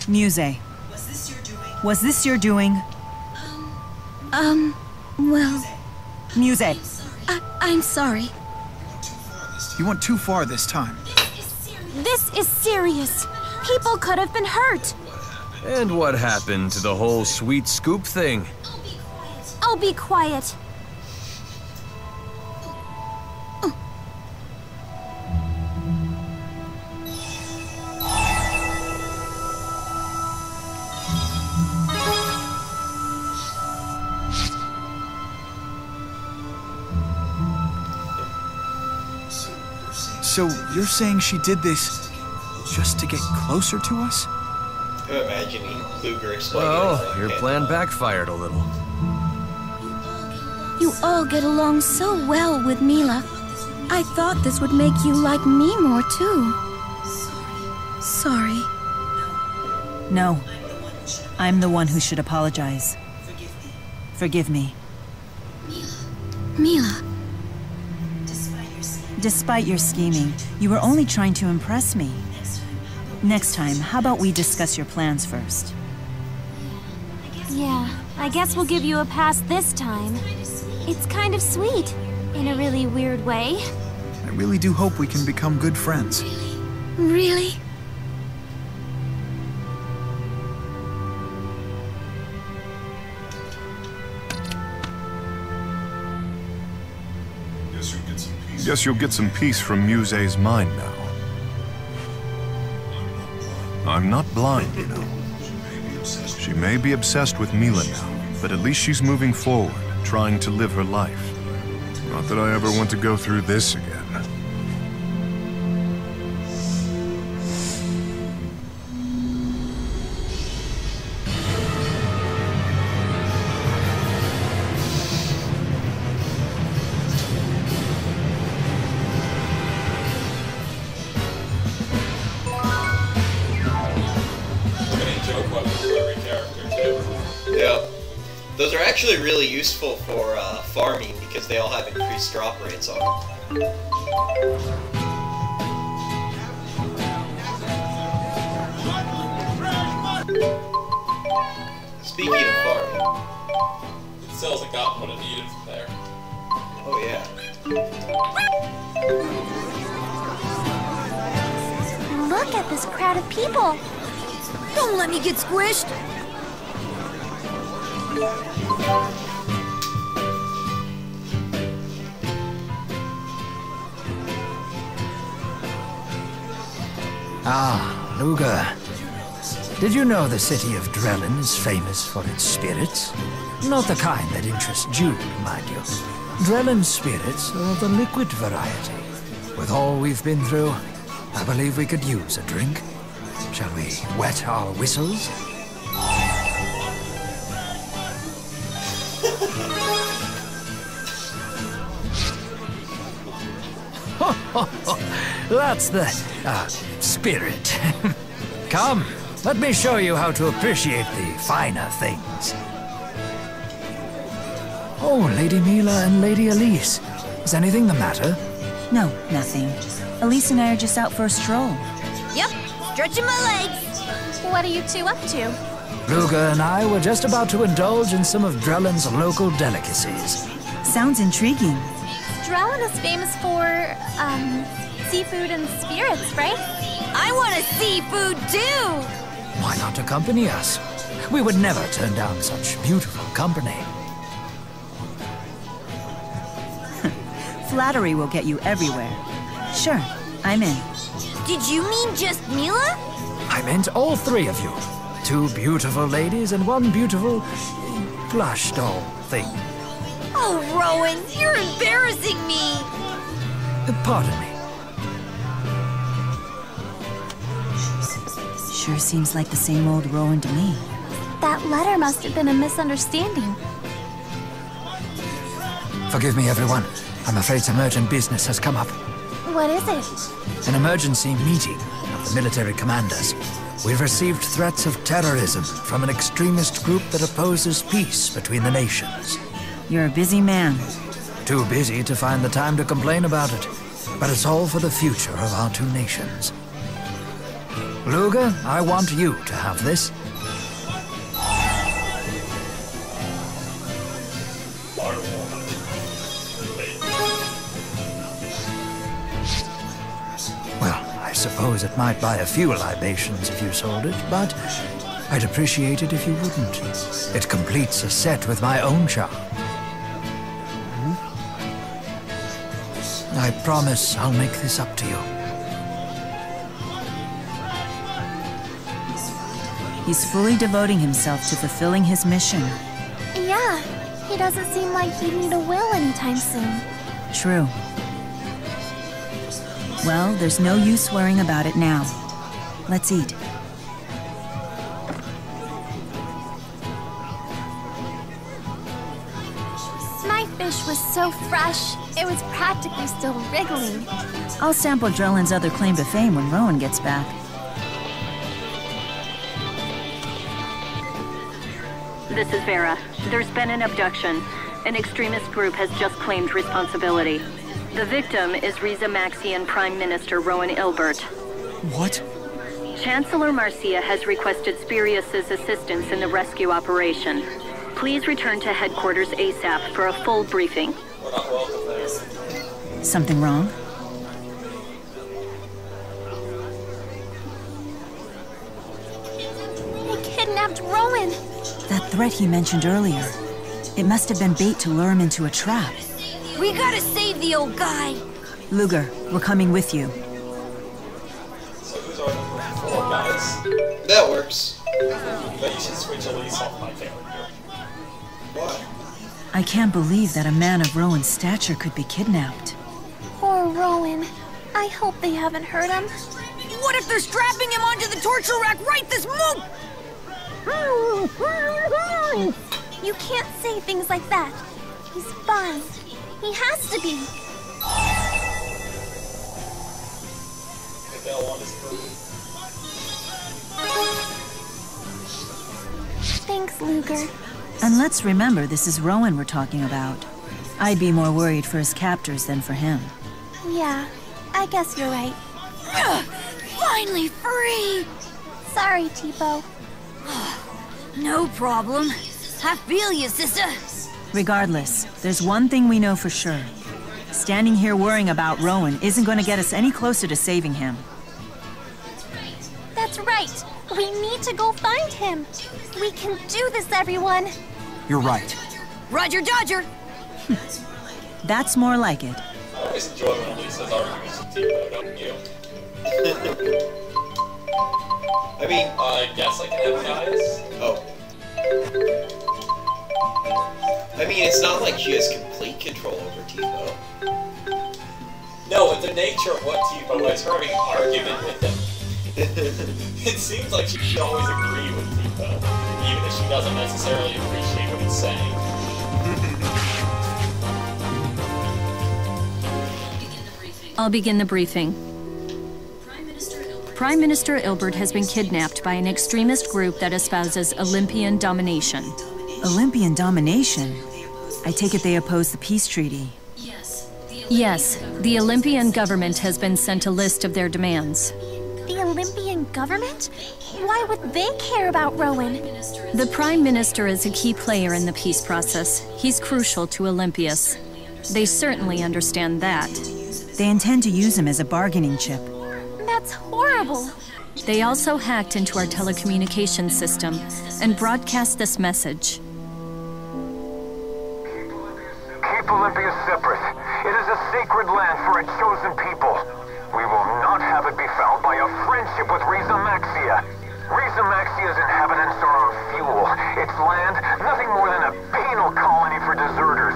Muse. Was this your doing? Well... Muse. I'm sorry. You went too far this time. This is serious. People could have been hurt. And what happened to the whole sweet scoop thing? I'll be quiet. So you're saying she did this just to get closer to us? I'm imagining Luger explaining. Well, your plan backfired a little. You all get along so well with Mila. I thought this would make you like me more too. Sorry. No. I'm the one who should apologize. Forgive me. Mila. Despite your scheming, you were only trying to impress me. Next time, how about we discuss your plans first? Yeah, I guess we'll give you a pass this time. It's kind of sweet, in a really weird way. I really do hope we can become good friends. Really? Guess you'll get some peace from Muse's mind now. I'm not blind, you know. She may be obsessed with Mila now, but at least she's moving forward, trying to live her life. Not that I ever want to go through this again. Those are actually really useful for farming because they all have increased drop rates on them. Speaking of farming, it sells a got what it needed from there. Oh yeah. Look at this crowd of people. Don't let me get squished. Ah, Luger. Did you know the city of Drellin is famous for its spirits? Not the kind that interest you, mind you. Drellin's spirits are of the liquid variety. With all we've been through, I believe we could use a drink. Shall we wet our whistles? That's the, spirit. Come, let me show you how to appreciate the finer things. Oh, Lady Mila and Lady Elise. Is anything the matter? No, nothing. Elise and I are just out for a stroll. Yep, stretching my legs. What are you two up to? Luger and I were just about to indulge in some of Drellin's local delicacies. Sounds intriguing. Drellin is famous for, seafood and spirits, right? I want a seafood too! Why not accompany us? We would never turn down such beautiful company. Flattery will get you everywhere. Sure, I'm in. Did you mean just Mila? I meant all three of you. Two beautiful ladies and one beautiful plush doll thing. Oh, Rowan, you're embarrassing me! Pardon me. Sure seems like the same old Rowan to me. That letter must have been a misunderstanding. Forgive me, everyone. I'm afraid some urgent business has come up. What is it? An emergency meeting of the military commanders. We've received threats of terrorism from an extremist group that opposes peace between the nations. You're a busy man. Too busy to find the time to complain about it. But it's all for the future of our two nations. Luger, I want you to have this. Well, I suppose it might buy a few libations if you sold it, but I'd appreciate it if you wouldn't. It completes a set with my own charm. I promise I'll make this up to you. He's fully devoting himself to fulfilling his mission. Yeah, he doesn't seem like he'd need a will anytime soon. True. Well, there's no use worrying about it now. Let's eat. My fish was so fresh, it was practically still wriggling. I'll sample Drellin's other claim to fame when Rowan gets back. This is Vera. There's been an abduction. An extremist group has just claimed responsibility. The victim is Riza Maxian Prime Minister Rowan Ilbert. What? Chancellor Marcia has requested Spirius's assistance in the rescue operation. Please return to headquarters ASAP for a full briefing. We're not welcome there. Something wrong? They kidnapped Rowan. That threat he mentioned earlier. It must have been bait to lure him into a trap. We gotta save the old guy. Luger, we're coming with you. So who's our number 4, guys? That works. But you should switch Elise off my character. Why? I can't believe that a man of Rowan's stature could be kidnapped. Poor Rowan. I hope they haven't hurt him. What if they're strapping him onto the torture rack right this moment? You can't say things like that. He's fine. He has to be. If they'll want his food. Thanks, Luger. And let's remember this is Rowan we're talking about. I'd be more worried for his captors than for him. Yeah, I guess you're right. Finally free! Sorry, Tipo. No problem. I feel you, sister. Regardless, there's one thing we know for sure. Standing here worrying about Rowan isn't going to get us any closer to saving him. That's right. We need to go find him. We can do this, everyone. You're right. Roger Dodger! That's more like it. I always enjoy when Elise has arguments with Tipo, don't you? I mean... I guess I can have guys? Oh. I mean, it's not like she has complete control over Tipo. No, with the nature of what Tipo is, her having an argument with him. It seems like she should always agree with Tipo, even if she doesn't necessarily appreciate what he's saying. I'll begin the briefing. Prime Minister Ilbert has been kidnapped by an extremist group that espouses Olympian domination. Olympian domination? I take it they oppose the peace treaty. Yes, the Olympian government has been sent a list of their demands. The Olympian government? Why would they care about Rowan? The Prime Minister is a key player in the peace process. He's crucial to Olympius. They certainly understand that. They intend to use him as a bargaining chip. That's horrible. They also hacked into our telecommunications system and broadcast this message. Keep Olympia separate. It is a sacred land for a chosen people. We will not have it be fouled by a friendship with Riza Maxia. Riza Maxia's inhabitants are our fuel. Its land, nothing more than a penal colony for deserters.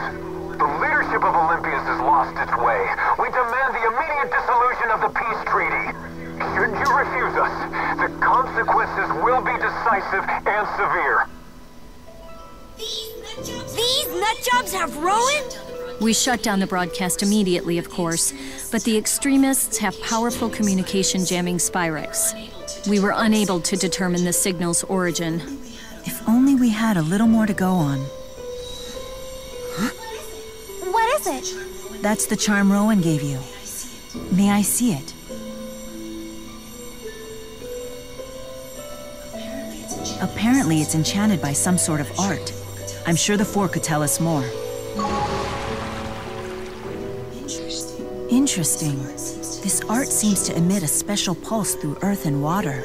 The leadership of Olympias has lost its way. We demand the immediate dissolution of the peace treaty. Should you refuse us, the consequences will be decisive and severe. These nutjobs have Rowan? We shut down the broadcast immediately, of course, but the extremists have powerful communication jamming Spyrex. We were unable to determine the signal's origin. If only we had a little more to go on. What is it? That's the charm Rowan gave you. May I see it? Apparently it's enchanted by some sort of art. I'm sure the Four could tell us more. Interesting. This art seems to emit a special pulse through earth and water,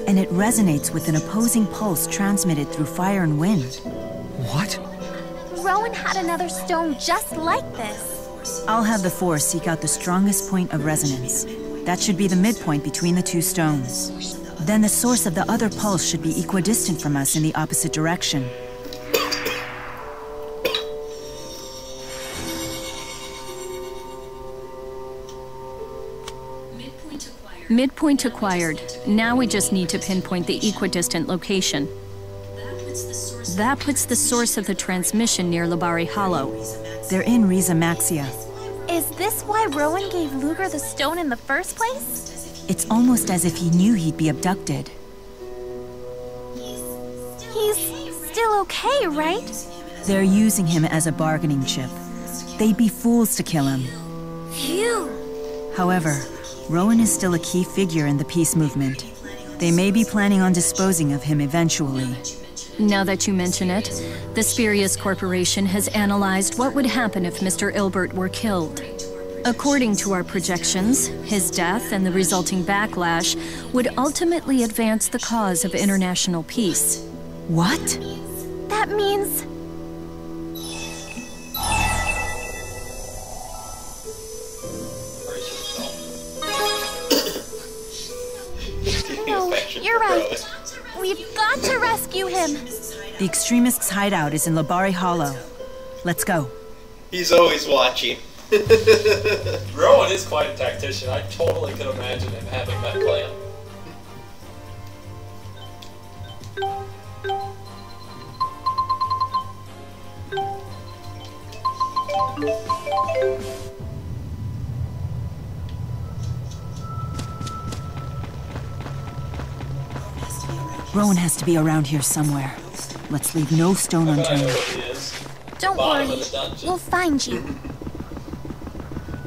and it resonates with an opposing pulse transmitted through fire and wind. What? Rowan had another stone just like this. I'll have the Four seek out the strongest point of resonance. That should be the midpoint between the two stones. Then the source of the other pulse should be equidistant from us in the opposite direction. Midpoint acquired. Now we just need to pinpoint the equidistant location. That puts the source of the transmission near Labari Hollow. They're in Riza Maxia. Is this why Rowan gave Luger the stone in the first place? It's almost as if he knew he'd be abducted. He's still okay, right? They're using him as a bargaining chip. They'd be fools to kill him. Phew! However, Rowan is still a key figure in the peace movement. They may be planning on disposing of him eventually. Now that you mention it, the Spurious Corporation has analyzed what would happen if Mr. Ilbert were killed. According to our projections, his death and the resulting backlash would ultimately advance the cause of international peace. What? That means... No, you're right. We've got to rescue him. The extremists' hideout is in Labari Hollow. Let's go. He's always watching. Rowan is quite a tactician. I totally could imagine him having that plan. Rowan has to be around here somewhere. Let's leave no stone unturned. Don't worry, we'll find you.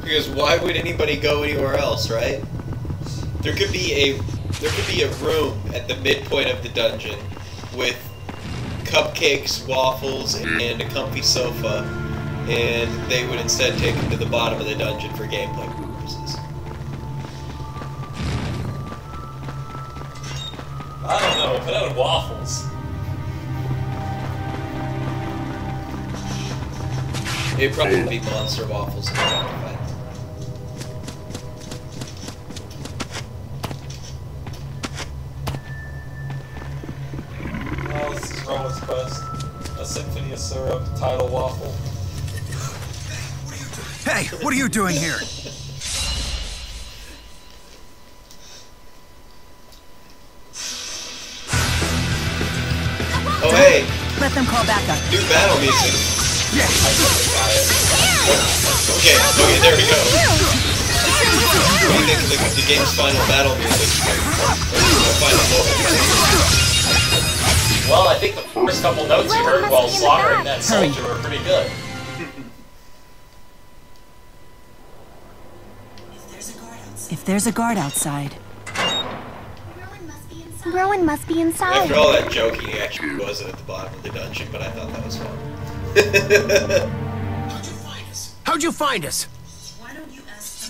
Because why would anybody go anywhere else, right? There could be a room at the midpoint of the dungeon with cupcakes, waffles, and a comfy sofa, and they would instead take him to the bottom of the dungeon for gameplay purposes. I don't know, put out waffles. It'd probably be monster waffles in the fight. Oh, this is Rowan's quest. A symphony of syrup, title waffle. Hey, what are you doing here? Oh hey! Let them call back up. New battle music. Yeah. Okay, there we go. I think the game's final battle music. Final moment. Well, I think the first couple notes you heard while slaughtering that soldier were pretty good. If there's a guard outside... Rowan must be inside. After all that joking, he actually wasn't at the bottom of the dungeon, but I thought that was fun. How'd you find us?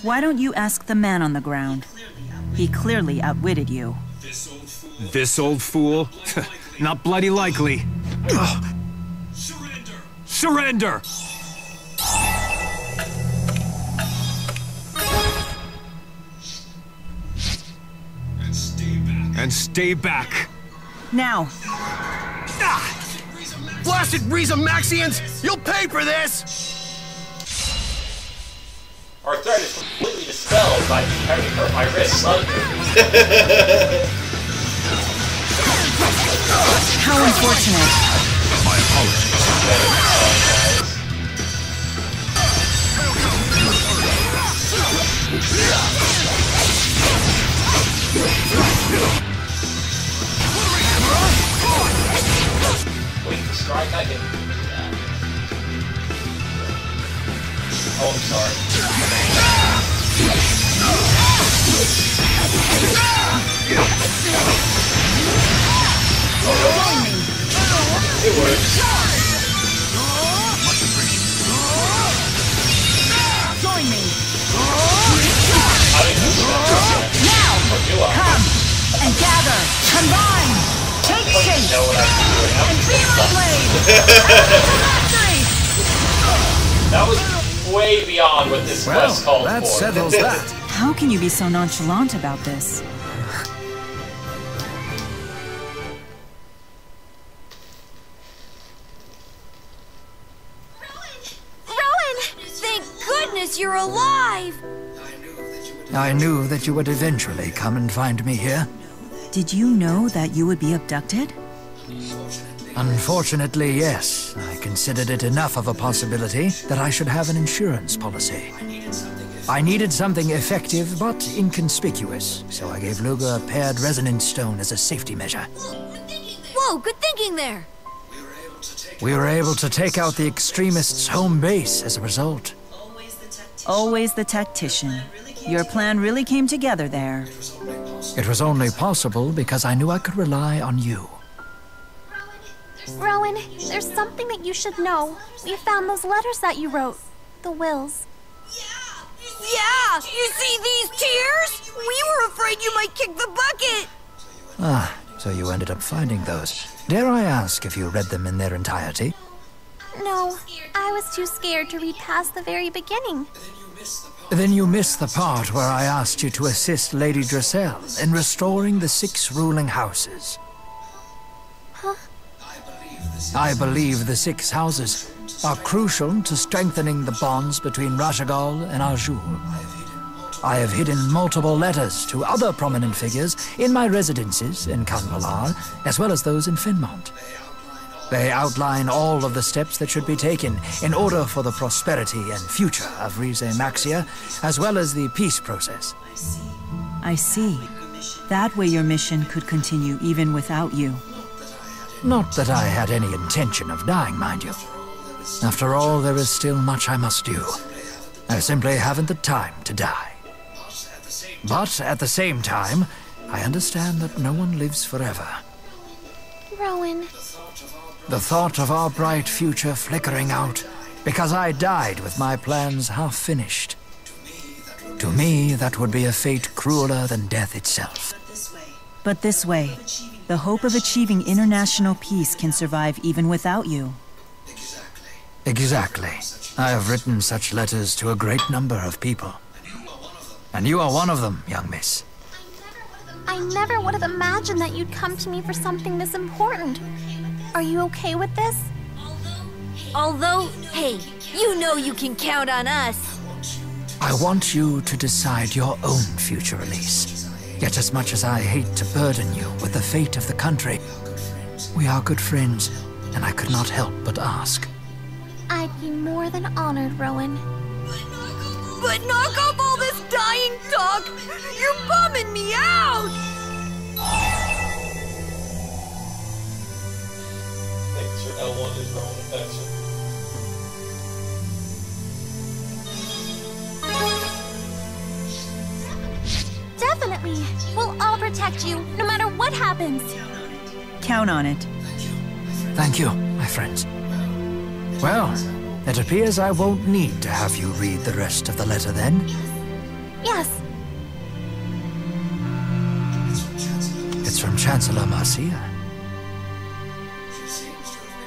Why don't you ask the man on the ground? He clearly outwitted you. This old fool? Not bloody likely. Surrender! And stay back. Now. Blasted Riza Maxians! You'll pay for this! Our threat is completely dispelled by having her my wrist under. How unfortunate. My apologies. Wait, strike, I can... Oh, I'm sorry. It works. Join me. Now, come and gather, combine, take shape, and be my blade. That was way beyond what this quest called for. That settles that. How can you be so nonchalant about this? Rowan! Thank goodness you're alive! I knew that you would eventually come and find me here. Did you know that you would be abducted? Unfortunately, yes. I considered it enough of a possibility that I should have an insurance policy. I needed something effective but inconspicuous, so I gave Luga a paired resonance stone as a safety measure. Whoa, good thinking there! We were able to take out the extremists' home base as a result. Always the tactician. Your plan really came together there. It was only possible because I knew I could rely on you. Rowan, there's something that you should know. We found those letters that you wrote. The wills. Yeah! You see these tears? We were afraid you might kick the bucket! Ah, so you ended up finding those. Dare I ask if you read them in their entirety? No, I was too scared to read past the very beginning. Then you missed the part where I asked you to assist Lady Dressel in restoring the 6 ruling houses. Huh? I believe the 6 houses are crucial to strengthening the bonds between Rashagal and Arjur. I have hidden multiple letters to other prominent figures in my residences in Kanvalar, as well as those in Finmont. They outline all of the steps that should be taken in order for the prosperity and future of Rize Maxia, as well as the peace process. I see. That way your mission could continue even without you. Not that I had any intention of dying, mind you. After all, there is still much I must do. I simply haven't the time to die. But at the same time, I understand that no one lives forever. Rowan. The thought of our bright future flickering out because I died with my plans half finished. To me, that would be a fate crueler than death itself. But this way, the hope of achieving international peace can survive even without you. Exactly. I have written such letters to a great number of people. And you are one of them, young miss. I never would have imagined that you'd come to me for something this important. Are you okay with this? Although, hey, you know you can count on us. I want you to decide your own future, Elise. Yet as much as I hate to burden you with the fate of the country, we are good friends, and I could not help but ask. I'd be more than honored, Rowan. But knock off all this dying talk! You're bumming me out! Thanks for L1 is Rowan affection. Definitely. We'll all protect you, no matter what happens. Count on it. Thank you, my friends. Well, it appears I won't need to have you read the rest of the letter then. Yes. It's from Chancellor Marcia.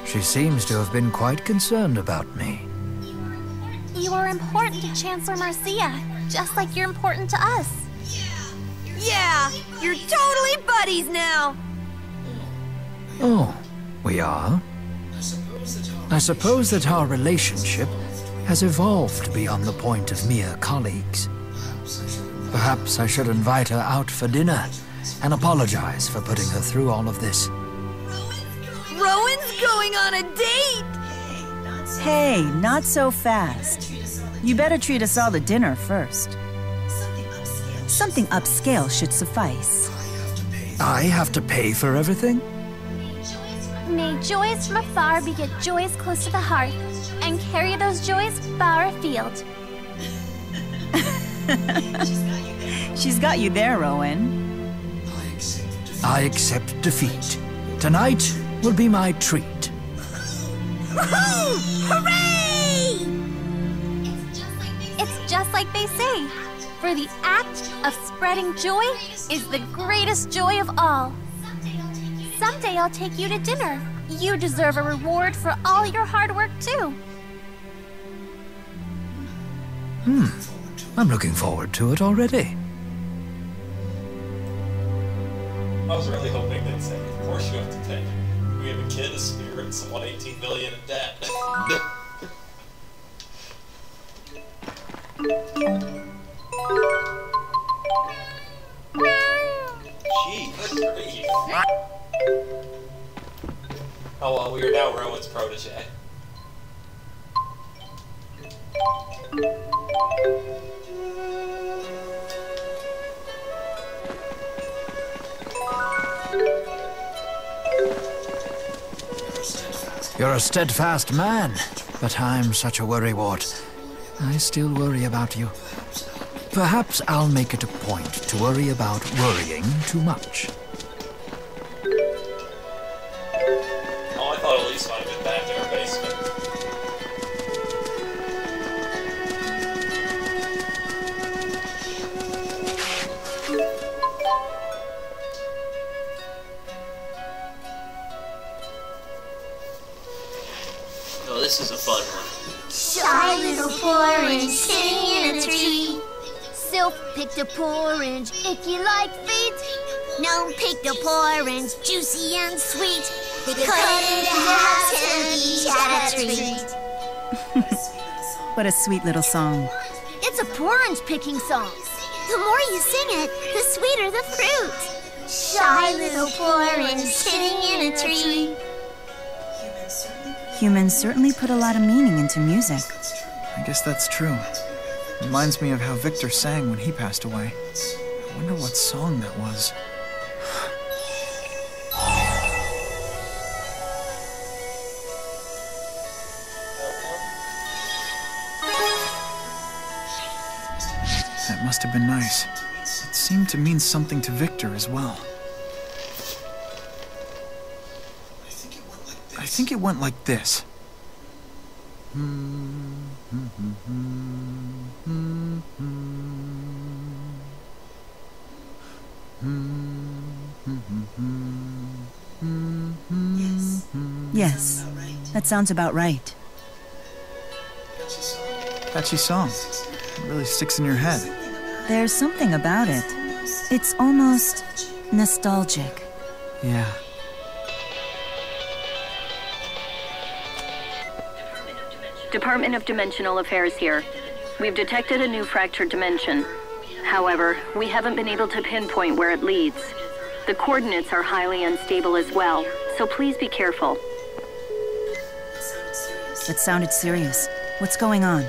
She seems to have been quite concerned about me. You are important to Chancellor Marcia, just like you're important to us. Yeah, you're totally buddies now. Oh, we are? I suppose that our relationship has evolved beyond the point of mere colleagues. Perhaps I should invite her out for dinner and apologize for putting her through all of this. Rowan's going on a date! Hey, not so fast. You better treat us all to dinner first. Something upscale should suffice. I have to pay for everything? May joys from afar beget joys close to the hearth, and carry those joys far afield. She's got you there, Rowan. I accept defeat. Tonight will be my treat. Hooray! It's just like they say. For the act of spreading joy is the greatest joy of all. Someday I'll take you to dinner. You deserve a reward for all your hard work, too. I'm looking forward to it already. I was really hoping they'd say, of course you have to pay. We have a kid, a spirit, and someone 18 million in debt. Jeez. Oh well, we are now Rowan's protege. You're a steadfast man, but I'm such a worrywart. I still worry about you. Perhaps I'll make it a point to worry about worrying too much. Oh, I thought Elise might have been back in her basement. Oh, this is a fun one. Shy little orange sitting in a tree. Sylph picked a orange, icky like feet. Gnome picked a orange, juicy and sweet. They cut it into halves and each had a treat. What a sweet little song. It's a orange picking song. The more you sing it, the sweeter the fruit. Shy little orange sitting in a tree. Humans certainly put a lot of meaning into music. I guess that's true. Reminds me of how Victor sang when he passed away. I wonder what song that was. That must have been nice. It seemed to mean something to Victor as well. I think it went like this. Yes, that sounds about right. Catchy song. It really sticks in your head. There's something about it. It's almost nostalgic. Yeah. Department of Dimensional Affairs here. We've detected a new fractured dimension. However, we haven't been able to pinpoint where it leads. The coordinates are highly unstable as well, so please be careful. That sounded serious. What's going on?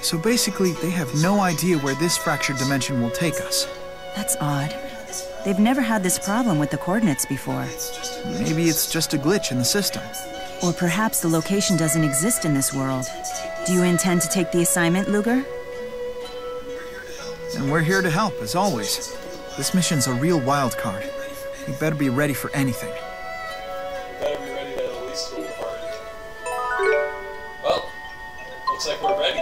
So basically, they have no idea where this fractured dimension will take us. That's odd. They've never had this problem with the coordinates before. Maybe it's just a glitch in the system. Or perhaps the location doesn't exist in this world. Do you intend to take the assignment, Luger? And we're here to help, as always. This mission's a real wild card. We better be ready for anything. Better be ready to at least go to the party. Well, looks like we're ready.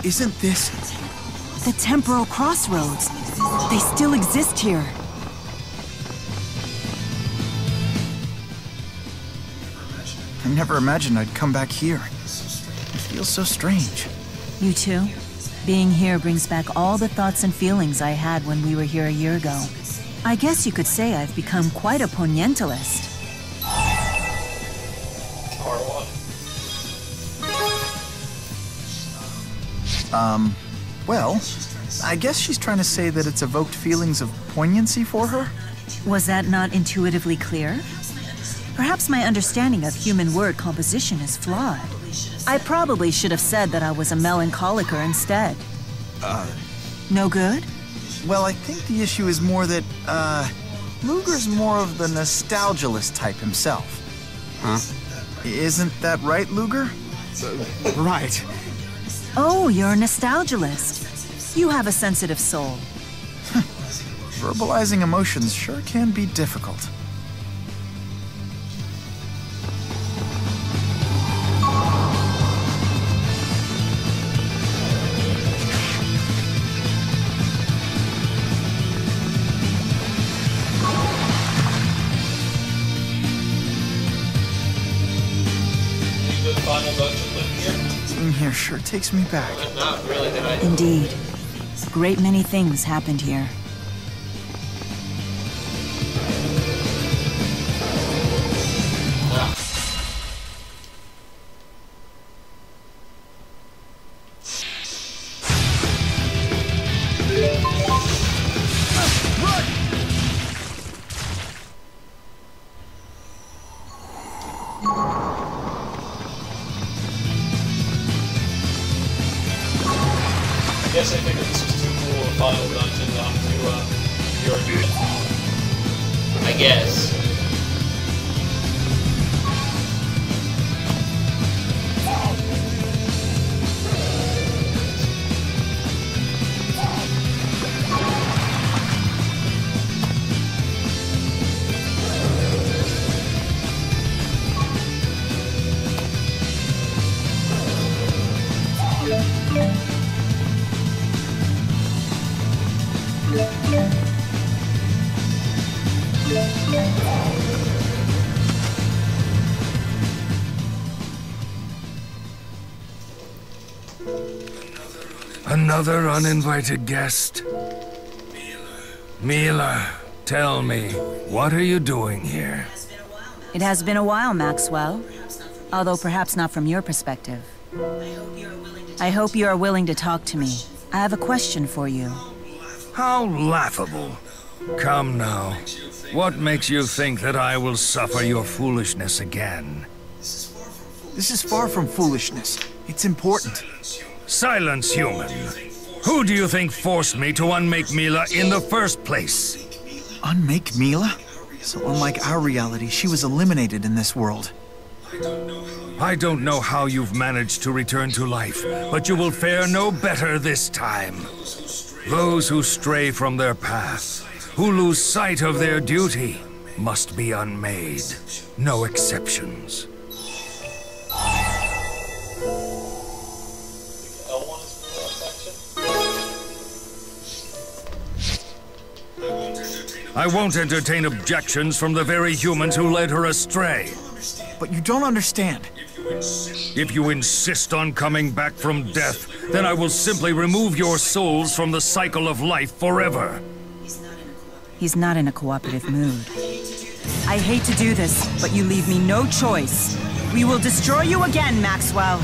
Isn't this... The temporal crossroads. They still exist here. I never imagined I'd come back here. It feels so strange. You too? Being here brings back all the thoughts and feelings I had when we were here a year ago. I guess you could say I've become quite a ponientalist. Well, I guess she's trying to say that it's evoked feelings of poignancy for her? Was that not intuitively clear? Perhaps my understanding of human word composition is flawed. I probably should have said that I was a melancholiker instead. No good? Well, I think the issue is more that, Luger's more of the nostalgialist type himself. Huh? Isn't that right, Luger? Right. Oh, you're a nostalgialist. You have a sensitive soul. Verbalizing emotions sure can be difficult. Final dungeon live here? Being here sure takes me back. Not really, did I? Indeed. A great many things happened here. I guess I figured this was too cool a final dungeon not to your unit. I guess. Another uninvited guest? Mila, tell me, what are you doing here? It has been a while, Maxwell. Although perhaps not from your perspective. I hope you are willing to talk to me. I have a question for you. How laughable. Come now. What makes you think that I will suffer your foolishness again? This is far from foolishness. It's important. Silence, human. Who do you think forced me to unmake Mila in the first place? Unmake Mila? So unlike our reality, she was eliminated in this world. I don't know how you've managed to return to life, but you will fare no better this time. Those who stray from their path, who lose sight of their duty, must be unmade. No exceptions. I won't entertain objections from the very humans who led her astray. But you don't understand. If you insist on coming back from death, then I will simply remove your souls from the cycle of life forever. He's not in a cooperative mood. I hate to do this, but you leave me no choice. We will destroy you again, Maxwell.